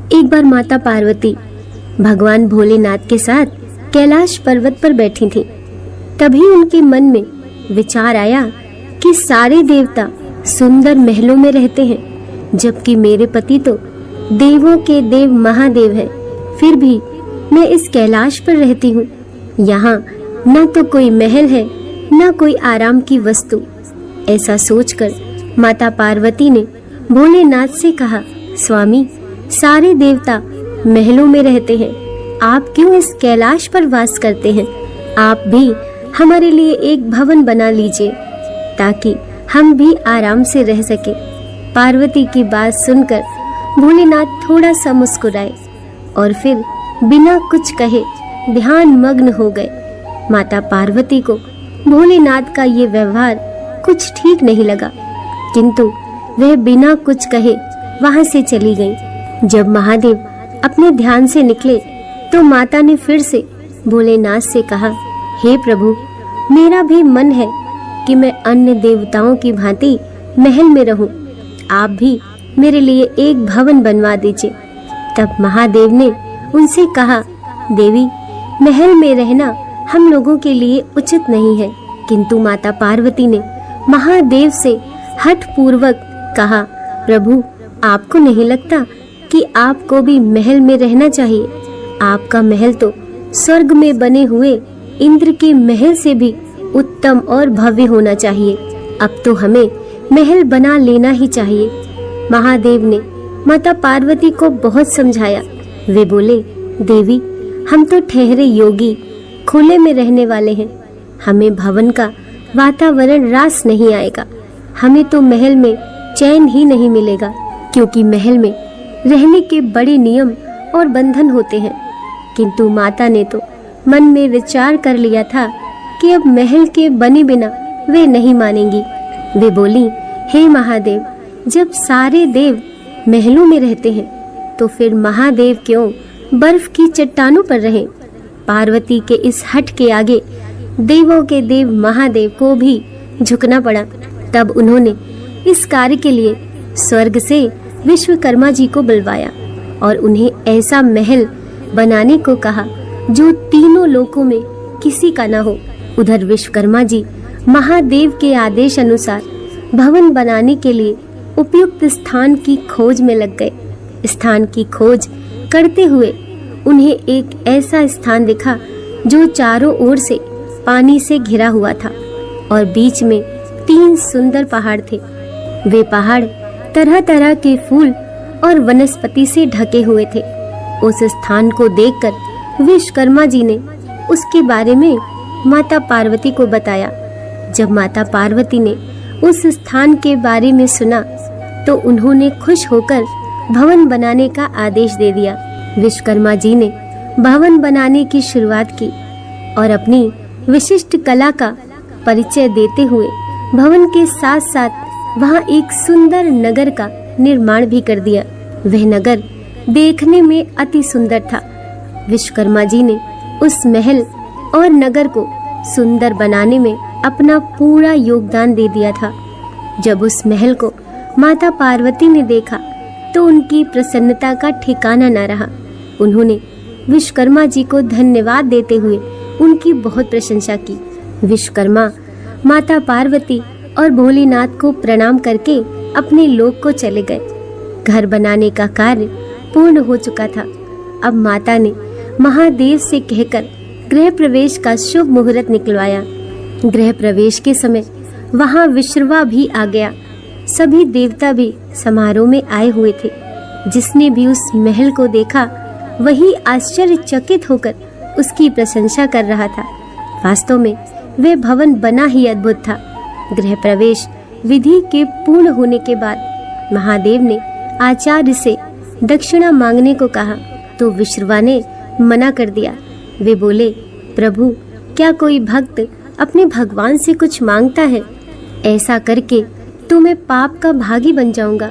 एक बार माता पार्वती भगवान भोलेनाथ के साथ कैलाश पर्वत पर बैठी थी। तभी उनके मन में विचार आया कि सारे देवता सुंदर महलों में रहते हैं, जबकि मेरे पति तो देवों के देव महादेव हैं। फिर भी मैं इस कैलाश पर रहती हूँ। यहाँ न तो कोई महल है, न कोई आराम की वस्तु। ऐसा सोचकर माता पार्वती ने भोलेनाथ से कहा, स्वामी, सारे देवता महलों में रहते हैं, आप क्यों इस कैलाश पर वास करते हैं? आप भी हमारे लिए एक भवन बना लीजिए ताकि हम भी आराम से रह सके। पार्वती की बात सुनकर भोलेनाथ थोड़ा सा मुस्कुराए और फिर बिना कुछ कहे ध्यान मग्न हो गए। माता पार्वती को भोलेनाथ का ये व्यवहार कुछ ठीक नहीं लगा, किंतु वह बिना कुछ कहे वहां से चली गई। जब महादेव अपने ध्यान से निकले तो माता ने फिर से भोलेनाथ से कहा, हे प्रभु, मेरा भी मन है कि मैं अन्य देवताओं की भांति महल में रहूं। आप भी मेरे लिए एक भवन बनवा दीजिए। तब महादेव ने उनसे कहा, देवी, महल में रहना हम लोगों के लिए उचित नहीं है। किंतु माता पार्वती ने महादेव से हठ पूर्वक कहा, प्रभु, आपको नहीं लगता कि आपको भी महल में रहना चाहिए? आपका महल तो स्वर्ग में बने हुए इंद्र के महल से भी उत्तम और भव्य होना चाहिए। अब तो हमें महल बना लेना ही चाहिए। महादेव ने माता पार्वती को बहुत समझाया। वे बोले, देवी, हम तो ठहरे योगी, खुले में रहने वाले हैं। हमें भवन का वातावरण रास नहीं आएगा। हमें तो महल में चैन ही नहीं मिलेगा, क्योंकि महल में रहने के बड़े नियम और बंधन होते हैं। किंतु माता ने तो मन में विचार कर लिया था कि अब महल के बने बिना वे नहीं मानेंगी। वे बोली, हे महादेव, जब सारे देव महलों में रहते हैं तो फिर महादेव क्यों बर्फ की चट्टानों पर रहें? पार्वती के इस हठ के आगे देवों के देव महादेव को भी झुकना पड़ा। तब उन्होंने इस कार्य के लिए स्वर्ग से विश्वकर्मा जी को बुलवाया और उन्हें ऐसा महल बनाने को कहा जो तीनों लोकों में किसी का न हो। उधर विश्वकर्मा जी महादेव के आदेश अनुसार भवन बनाने के लिए उपयुक्त स्थान की खोज में लग गए। स्थान की खोज करते हुए उन्हें एक ऐसा स्थान दिखा जो चारों ओर से पानी से घिरा हुआ था और बीच में 3 सुंदर पहाड़ थे। वे पहाड़ तरह तरह के फूल और वनस्पति से ढके हुए थे। उस स्थान को देखकर विश्वकर्मा जी ने उसके बारे में माता पार्वती को बताया। जब माता पार्वती ने उस स्थान के बारे में सुना तो उन्होंने खुश होकर भवन बनाने का आदेश दे दिया। विश्वकर्मा जी ने भवन बनाने की शुरुआत की और अपनी विशिष्ट कला का परिचय देते हुए भवन के साथ साथ वहां एक सुंदर नगर का निर्माण भी कर दिया। वह नगर देखने में अति सुंदर था। विश्वकर्मा जी ने उस महल और नगर को सुंदर बनाने में अपना पूरा योगदान दे दिया था। जब उस महल को माता पार्वती ने देखा तो उनकी प्रसन्नता का ठिकाना न रहा। उन्होंने विश्वकर्मा जी को धन्यवाद देते हुए उनकी बहुत प्रशंसा की। विश्वकर्मा माता पार्वती और भोलेनाथ को प्रणाम करके अपने लोक को चले गए। घर बनाने का कार्य पूर्ण हो चुका था। अब माता ने महादेव से कहकर गृह प्रवेश का शुभ मुहूर्त निकलवाया। गृह प्रवेश के समय वहां विश्रवा भी आ गया। सभी देवता भी समारोह में आए हुए थे। जिसने भी उस महल को देखा वही आश्चर्यचकित होकर उसकी प्रशंसा कर रहा था। वास्तव में वह भवन बना ही अद्भुत था। गृह प्रवेश विधि के पूर्ण होने के बाद महादेव ने आचार्य से दक्षिणा मांगने को कहा तो विश्रवा ने मना कर दिया। वे बोले, प्रभु, क्या कोई भक्त अपने भगवान से कुछ मांगता है? ऐसा करके तो मैं पाप का भागी बन जाऊंगा।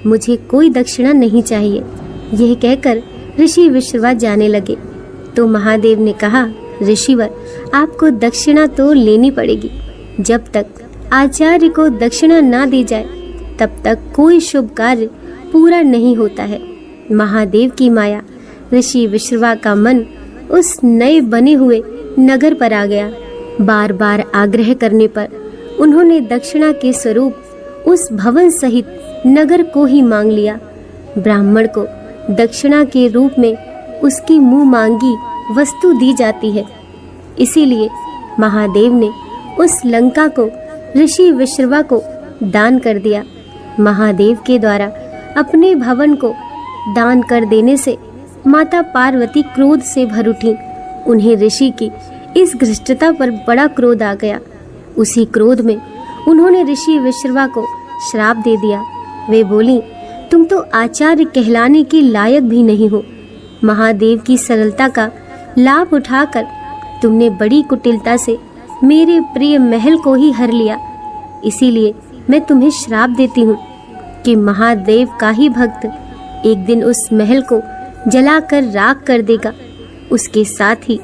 मुझे कोई दक्षिणा नहीं चाहिए। यह कहकर ऋषि विश्रवा जाने लगे तो महादेव ने कहा, ऋषिवर, आपको दक्षिणा तो लेनी पड़ेगी। जब तक आचार्य को दक्षिणा ना दी जाए तब तक कोई शुभ कार्य पूरा नहीं होता है। महादेव की माया ऋषि विश्रवा का मन उस नए बने हुए नगर पर आ गया। बार बार आग्रह करने पर उन्होंने दक्षिणा के स्वरूप उस भवन सहित नगर को ही मांग लिया। ब्राह्मण को दक्षिणा के रूप में उसकी मुंह मांगी वस्तु दी जाती है, इसीलिए महादेव ने उस लंका को ऋषि विश्रवा को दान कर दिया। महादेव के द्वारा अपने भवन को दान कर देने से माता पार्वती क्रोध से भर उठी। उन्हें ऋषि की इस घृष्टता पर बड़ा क्रोध आ गया। उसी क्रोध में उन्होंने ऋषि विश्रवा को श्राप दे दिया। वे बोली, तुम तो आचार्य कहलाने के लायक भी नहीं हो। महादेव की सरलता का लाभ उठाकर तुमने बड़ी कुटिलता से मेरे प्रिय महल को ही हर लिया। इसीलिए मैं तुम्हें श्राप देती हूँ कि महादेव का ही भक्त एक दिन उस महल को जलाकर राख कर देगा। उसके साथ ही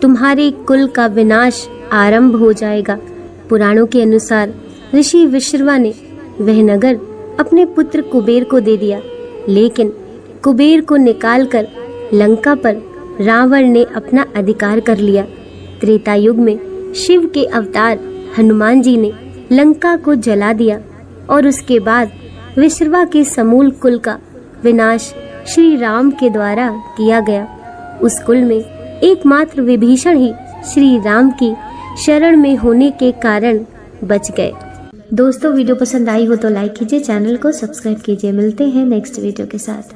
तुम्हारे कुल का विनाश आरंभ हो जाएगा। पुराणों के अनुसार ऋषि विश्रवा ने वह नगर अपने पुत्र कुबेर को दे दिया, लेकिन कुबेर को निकालकर लंका पर रावण ने अपना अधिकार कर लिया। त्रेता युग में शिव के अवतार हनुमान जी ने लंका को जला दिया और उसके बाद विश्रवा के समूल कुल का विनाश श्री राम के द्वारा किया गया। उस कुल में एकमात्र विभीषण ही श्री राम की शरण में होने के कारण बच गए। दोस्तों, वीडियो पसंद आई हो तो लाइक कीजिए, चैनल को सब्सक्राइब कीजिए। मिलते हैं नेक्स्ट वीडियो के साथ।